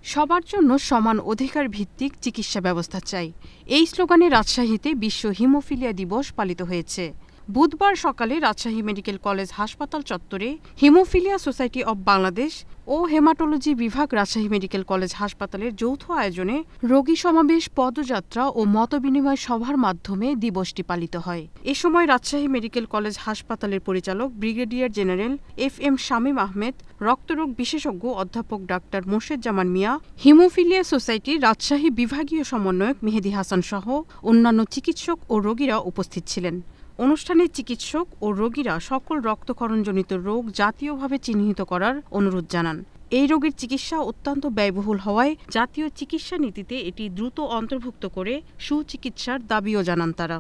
সবার জন্য সমান অধিকার ভিত্তিক চিকিৎসা ব্যবস্থা চাই, এই স্লোগানে রাজশাহীতে বিশ্ব হিমোফিলিয়া দিবস পালিত হয়েছে। বুধবার সকালে রাজশাহী মেডিকেল কলেজ হাসপাতাল চত্বরে হিমোফিলিয়া সোসাইটি অব বাংলাদেশ ও হেমাটোলজি বিভাগ রাজশাহী মেডিকেল কলেজ হাসপাতালের যৌথ আয়োজনে রোগী সমাবেশ, পদযাত্রা ও মতবিনিময় সভার মাধ্যমে দিবসটি পালিত হয়। এ সময় রাজশাহী মেডিকেল কলেজ হাসপাতালের পরিচালক brigadier general FM Shamim Ahmed, রক্তরোগ বিশেষজ্ঞ অধ্যাপক ডাক্তার মোর্শেদ মিয়া, হিমোফিলিয়া সোসাইটির রাজশাহী বিভাগীয় সমন্বয়ক মেহেদী হাসান সহ অন্যান্য চিকিৎসক ও রোগীরা উপস্থিত ছিলেন। অনুষ্ঠানে চিকিৎসক ও রোগীরা সকল রক্তক্ষরণজনিত রোগ জাতীয়ভাবে চিহ্নিত করার অনুরোধ জানান। এই রোগের চিকিৎসা অত্যন্ত ব্যয়বহুল হওয়ায় জাতীয় চিকিৎসা নীতিতে এটি দ্রুত অন্তর্ভুক্ত করে সুচিকিৎসার দাবিও জানান তারা।